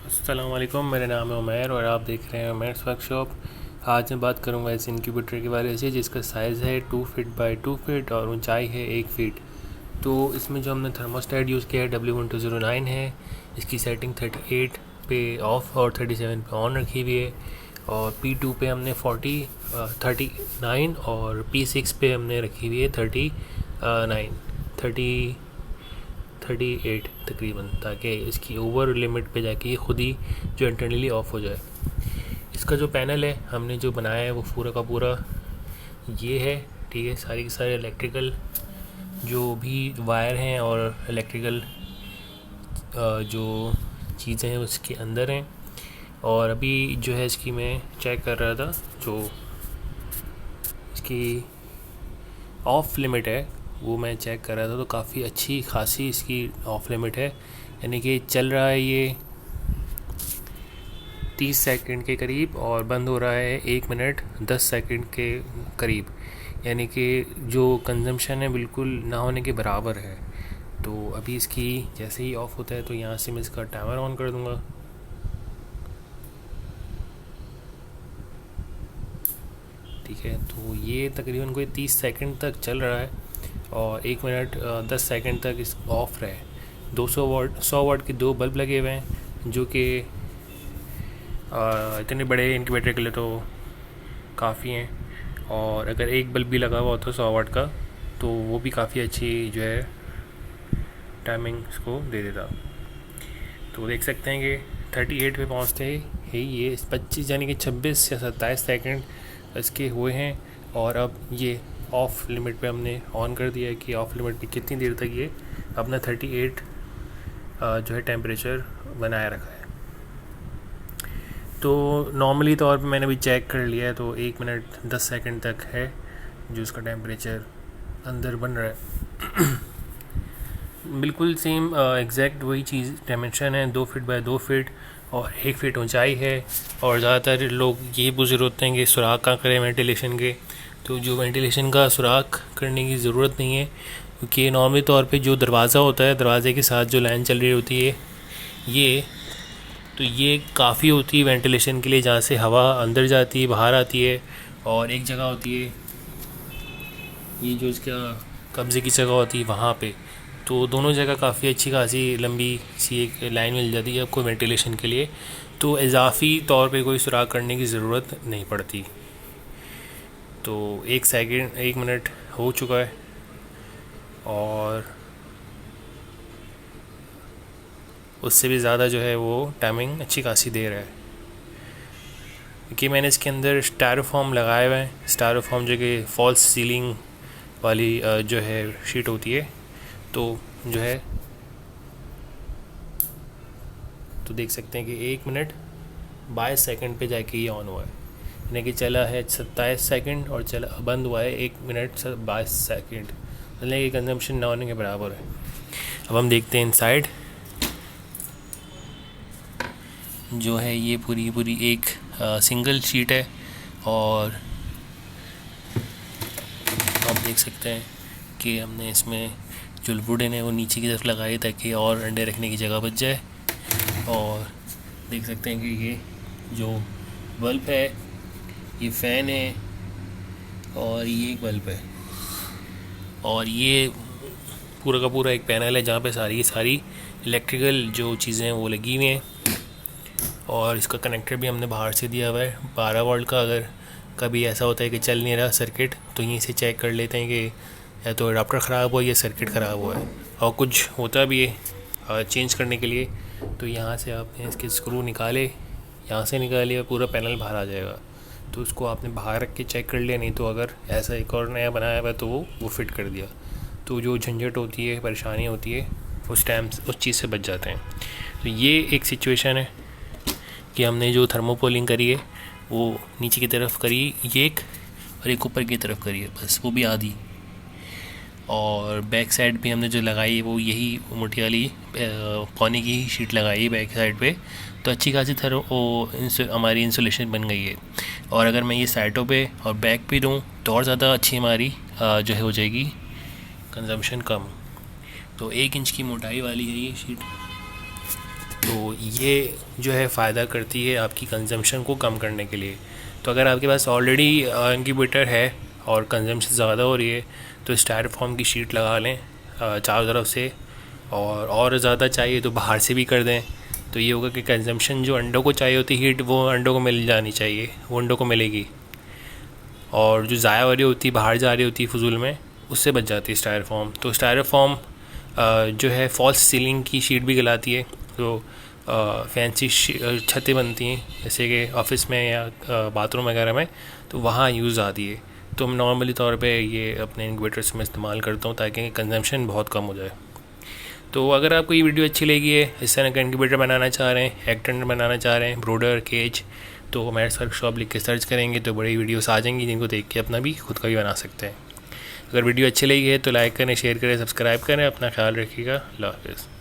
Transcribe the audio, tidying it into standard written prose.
अस्सलाम वालेकुम, मेरा नाम है उमैर और आप देख रहे हैं उमैर्स वर्कशॉप। आज मैं बात करूंगा इस इंक्यूबेटर के बारे से जिसका साइज़ है 2 फीट बाई 2 फीट और ऊंचाई है 1 फीट। तो इसमें जो हमने थर्मोस्टेट यूज़ किया है W1209 है। इसकी सेटिंग 38 पे ऑफ़ और 37 पे ऑन रखी हुई है। और P2 पे हमने 39 और P6 पे हमने रखी हुई है 38 तकरीबन, ताकि इसकी ओवर लिमिट पे जाके ये खुद ही जो इंटरनली ऑफ हो जाए। इसका जो पैनल है हमने जो बनाया है वो पूरा का पूरा ये है। ठीक है, सारी की सारी इलेक्ट्रिकल जो भी वायर हैं और इलेक्ट्रिकल जो चीज़ें हैं उसके अंदर हैं। और अभी जो है इसकी मैं चेक कर रहा था, जो इसकी ऑफ लिमिट है वो मैं चेक कर रहा था, तो काफ़ी अच्छी खासी इसकी ऑफ लिमिट है। यानी कि चल रहा है ये 30 सेकंड के करीब और बंद हो रहा है 1 मिनट 10 सेकंड के करीब। यानी कि जो कंजम्पशन है बिल्कुल ना होने के बराबर है। तो अभी इसकी जैसे ही ऑफ़ होता है तो यहाँ से मैं इसका टाइमर ऑन कर दूँगा। ठीक है, तो ये तकरीबन कोई 30 सेकंड तक चल रहा है और 1 मिनट 10 सेकंड तक इस ऑफ रहे। 100 वाट के 2 बल्ब लगे हुए हैं जो कि इतने बड़े इंक्यूबेटर के लिए तो काफ़ी हैं। और अगर एक बल्ब भी लगा हुआ होता 100 वाट का तो वो भी काफ़ी अच्छी जो है टाइमिंग इसको दे देता। तो देख सकते हैं कि 38 पे पहुँचते ही ये 25 यानी कि 26 या 27 सेकंड इसके हुए हैं। और अब ये ऑफ़ लिमिट पे हमने ऑन कर दिया है कि ऑफ़ लिमिट पे कितनी देर तक ये अपना 38 जो है टेम्परेचर बनाए रखा है। तो नॉर्मली तौर पे मैंने भी चेक कर लिया है, तो 1 मिनट 10 सेकंड तक है जो इसका टेम्परेचर अंदर बन रहा है। बिल्कुल सेम एग्जैक्ट वही चीज़ डायमेंशन है, 2 फीट बाय 2 फीट और 1 फीट ऊंचाई है। और ज़्यादातर लोग यही पूछ रहे होते हैं कि सुराख कहाँ करें वेंटिलेशन के। तो जो वेंटिलेशन का सुराख करने की ज़रूरत नहीं है, क्योंकि नॉर्मली तौर पे जो दरवाज़ा होता है, दरवाजे के साथ जो लाइन चल रही होती है ये काफ़ी होती है वेंटिलेशन के लिए, जहाँ से हवा अंदर जाती है बाहर आती है। और एक जगह होती है ये जो इसका कब्ज़े की जगह होती है वहाँ पे। तो दोनों जगह काफ़ी अच्छी खासी लंबी सी एक लाइन मिल जाती है आपको वेंटिलेशन के लिए। तो इजाफी तौर पे कोई सुराख करने की ज़रूरत नहीं पड़ती। तो 1 मिनट हो चुका है और उससे भी ज़्यादा जो है वो टाइमिंग अच्छी खासी दे रहा है, क्योंकि मैंने इसके अंदर स्टायरोफॉर्म लगाए हुए हैं। स्टायरोफॉर्म जो कि फॉल्स सीलिंग वाली जो है शीट होती है। तो जो है तो देख सकते हैं कि 1 मिनट 22 सेकंड पे जाके ये ऑन हुआ है। यानी कि चला है 27 सेकंड और चला बंद हुआ है 1 मिनट 22 सेकंड, मतलब कि कंजम्पशन ना होने के बराबर है। अब हम देखते हैं इनसाइड जो है ये पूरी पूरी एक सिंगल शीट है। और आप देख सकते हैं कि हमने इसमें जो वुडन है वो नीचे की तरफ लगाई ताकि और अंडे रखने की जगह बच जाए। और देख सकते हैं कि ये जो बल्ब है ये फ़ैन है और ये एक बल्ब है और ये पूरा का पूरा एक पैनल है जहाँ पे सारी की सारी इलेक्ट्रिकल जो चीज़ें हैं वो लगी हुई हैं। और इसका कनेक्टर भी हमने बाहर से दिया हुआ है 12 वोल्ट का। अगर कभी ऐसा होता है कि चल नहीं रहा सर्किट तो यहीं से चेक कर लेते हैं कि या तो अडाप्टर ख़राब हुआ या सर्किट ख़राब हुआ है। और कुछ होता भी है चेंज करने के लिए तो यहाँ से आपने इसके स्क्रू निकाले, यहाँ से निकालिए, पूरा पैनल बाहर आ जाएगा। तो उसको आपने बाहर रख के चेक कर लिया, नहीं तो अगर ऐसा एक और नया बनाया हुआ तो वो फिट कर दिया। तो जो झंझट होती है, परेशानी होती है, उस टाइम उस चीज़ से बच जाते हैं। तो ये एक सिचुएशन है कि हमने जो थर्मोपोलिंग करी है वो नीचे की तरफ करी एक और एक ऊपर की तरफ करी है, बस वो भी आधी। और बैक साइड भी हमने जो लगाई है वो यही मोटी वाली पौने की ही शीट लगाई है बैक साइड पे। तो अच्छी खासी हमारी इंसुलेशन बन गई है। और अगर मैं ये साइडों पे और बैक पे दूँ तो और ज़्यादा अच्छी हमारी जो है हो जाएगी कंजम्पशन कम। तो 1 इंच की मोटाई वाली है ये शीट। तो ये जो है फ़ायदा करती है आपकी कंजम्पशन को कम करने के लिए। तो अगर आपके पास ऑलरेडी इंक्यूबेटर है और कंजम्पशन ज़्यादा हो रही है तो स्टायरोफॉर्म की शीट लगा लें चारों तरफ से, और ज़्यादा चाहिए तो बाहर से भी कर दें। तो ये होगा कि कंजम्पशन जो अंडों को चाहिए होती हीट वो अंडों को मिल जानी चाहिए, वो अंडों को मिलेगी, और जो ज़ाया हो रही होती बाहर जा रही होती फजूल में उससे बच जाती है स्टायरोफॉर्म। तो स्टायरोफॉर्म जो है फॉल्स सीलिंग की शीट भी कहलाती है। तो फैंसी छतें बनती हैं जैसे कि ऑफिस में या बाथरूम वगैरह में, तो वहाँ यूज़ आती है। तो मैं नॉर्मली तौर पे ये अपने इन्वर्टर्स में इस्तेमाल करता हूँ ताकि कंजम्पशन बहुत कम हो जाए। तो अगर आपको ये वीडियो अच्छी लगी है, इस तरह का इंक्यूबेटर बनाना चाह रहे हैं, एग टेंडर बनाना चाह रहे हैं, ब्रोडर, केज, तो हमारे वर्कशॉप लिख के सर्च करेंगे तो बड़ी वीडियोस आ जाएंगी जिनको देख के अपना भी खुद का भी बना सकते हैं। अगर वीडियो अच्छी लगी है तो लाइक करें, शेयर करें, सब्सक्राइब करें। अपना ख्याल रखिएगा। अल्लाह हाफ़िज़।